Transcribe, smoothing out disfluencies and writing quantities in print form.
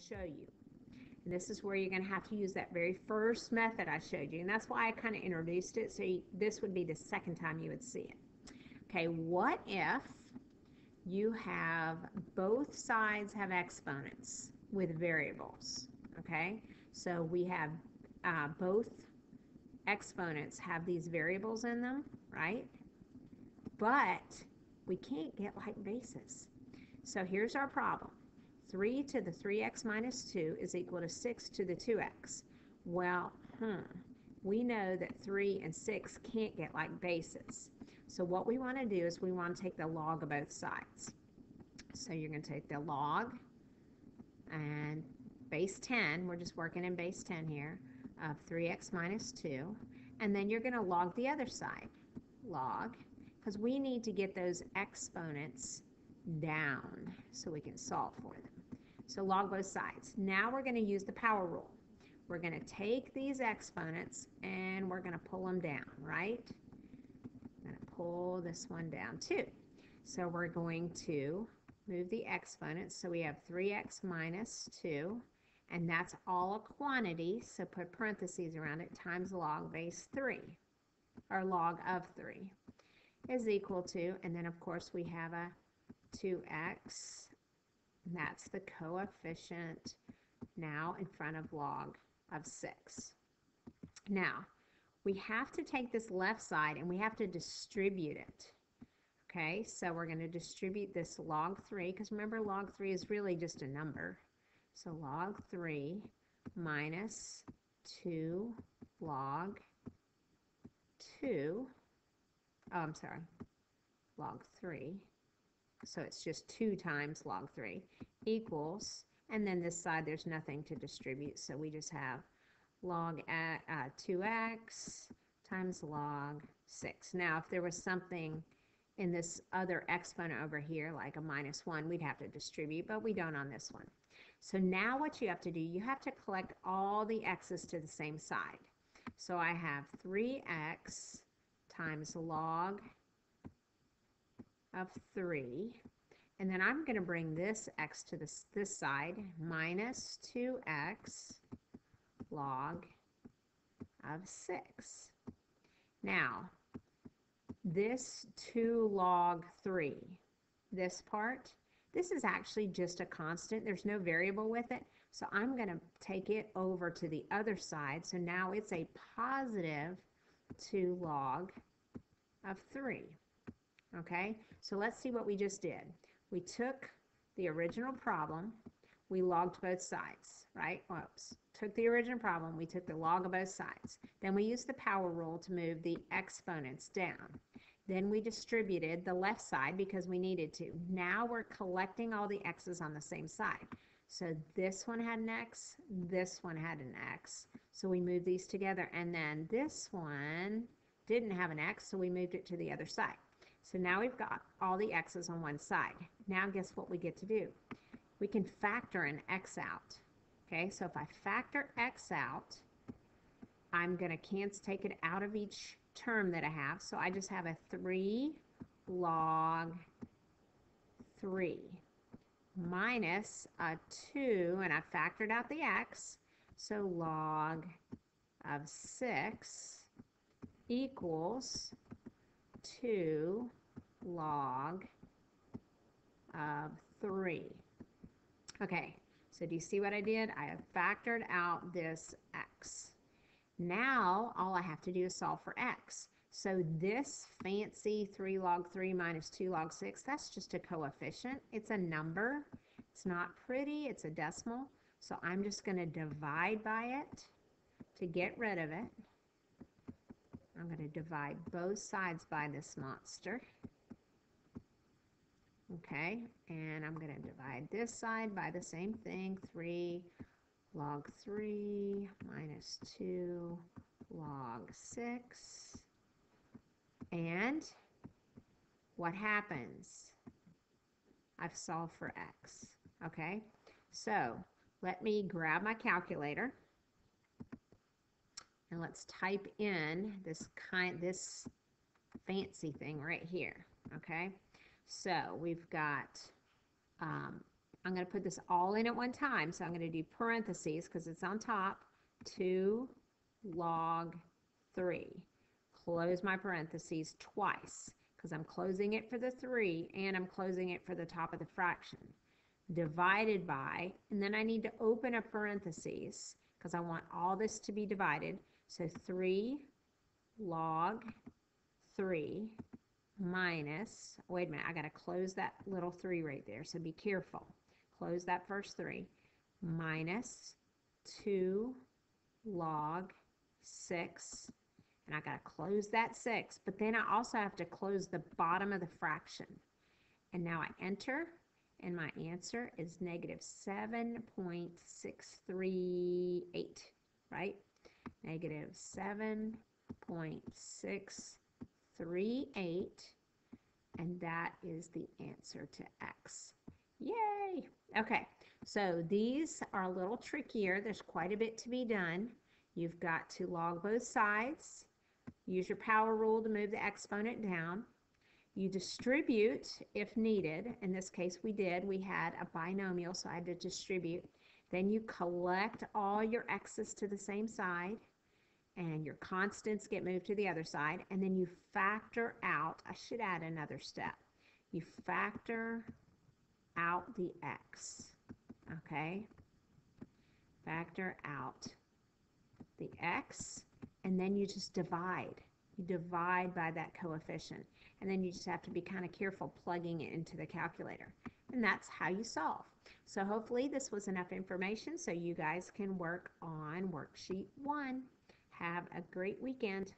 show you. And this is where you're going to have to use that very first method I showed you. And that's why I kind of introduced it. So this would be the second time you would see it. Okay, what if you have both sides have exponents with variables? Okay, so we have both exponents have these variables in them, right? But we can't get like bases. So here's our problem. 3 to the 3x minus 2 is equal to 6 to the 2x. Well, we know that 3 and 6 can't get like bases. So what we want to do is we want to take the log of both sides. So you're going to take the log and base 10, we're just working in base 10 here, of 3x minus 2. And then you're going to log the other side, log, because we need to get those exponents down so we can solve for them. So log both sides. Now we're going to use the power rule. We're going to take these exponents and we're going to pull them down, right? I'm going to pull this one down too. So we're going to move the exponents. So we have 3x minus 2, and that's all a quantity. So put parentheses around it, times log base 3, or log of 3, is equal to, and then of course we have a 2x. That's the coefficient now in front of log of 6. Now, we have to take this left side and we have to distribute it. Okay, so we're going to distribute this log 3, because remember log 3 is really just a number. So log 3 minus 2 log 2, log 3. So it's just 2 times log 3 equals, and then this side there's nothing to distribute, so we just have log 2x times log 6. Now if there was something in this other exponent over here, like a minus 1, we'd have to distribute, but we don't on this one. So now what you have to do, you have to collect all the x's to the same side. So I have 3x times log of 3, and then I'm going to bring this x to this side, minus 2x log of 6. Now, this 2 log 3, this part, this is actually just a constant. There's no variable with it, so I'm going to take it over to the other side. So now it's a positive 2 log of 3. Okay, so let's see what we just did. We took the original problem, we logged both sides, right? Whoops. Took the original problem, we took the log of both sides. Then we used the power rule to move the exponents down. Then we distributed the left side because we needed to. Now we're collecting all the x's on the same side. So this one had an x, this one had an x. So we moved these together, and then this one didn't have an x, so we moved it to the other side. So now we've got all the x's on one side. Now guess what we get to do? We can factor an x out. Okay, so if I factor x out, I'm going to take it out of each term that I have. So I just have a 3 log 3 minus a 2, and I factored out the x, so log of 6 equals 2 log of 3. Okay, so do you see what I did? I have factored out this x. Now all I have to do is solve for x. So this fancy 3 log 3 minus 2 log 6, that's just a coefficient. It's a number. It's not pretty. It's a decimal. So I'm just going to divide by it to get rid of it. I'm going to divide both sides by this monster. Okay, and I'm going to divide this side by the same thing, 3 log 3 minus 2 log 6. And what happens? I've solved for x. Okay, so let me grab my calculator and let's type in this fancy thing right here. Okay, so we've got I'm I'm going to put this all in at one time. So I'm going to do parentheses because it's on top. 2 log 3. Close my parentheses twice because I'm closing it for the 3 and I'm closing it for the top of the fraction. Divided by, and then I need to open a parentheses because I want all this to be divided. So 3 log 3 minus, wait a minute, I got to close that little 3 right there, so be careful. Close that first 3, minus 2 log 6, and I got to close that 6, but then I also have to close the bottom of the fraction. And now I enter, and my answer is negative 7.638, right? Negative 7.638, and that is the answer to X. Yay! Okay, so these are a little trickier. There's quite a bit to be done. You've got to log both sides. Use your power rule to move the exponent down. You distribute if needed. In this case, we did. We had a binomial, so I had to distribute. Then you collect all your x's to the same side, and your constants get moved to the other side, and then you factor out. I should add another step. You factor out the x, okay? Factor out the x, and then you just divide. You divide by that coefficient, and then you just have to be kind of careful plugging it into the calculator, and that's how you solve. So hopefully this was enough information so you guys can work on worksheet 1. Have a great weekend.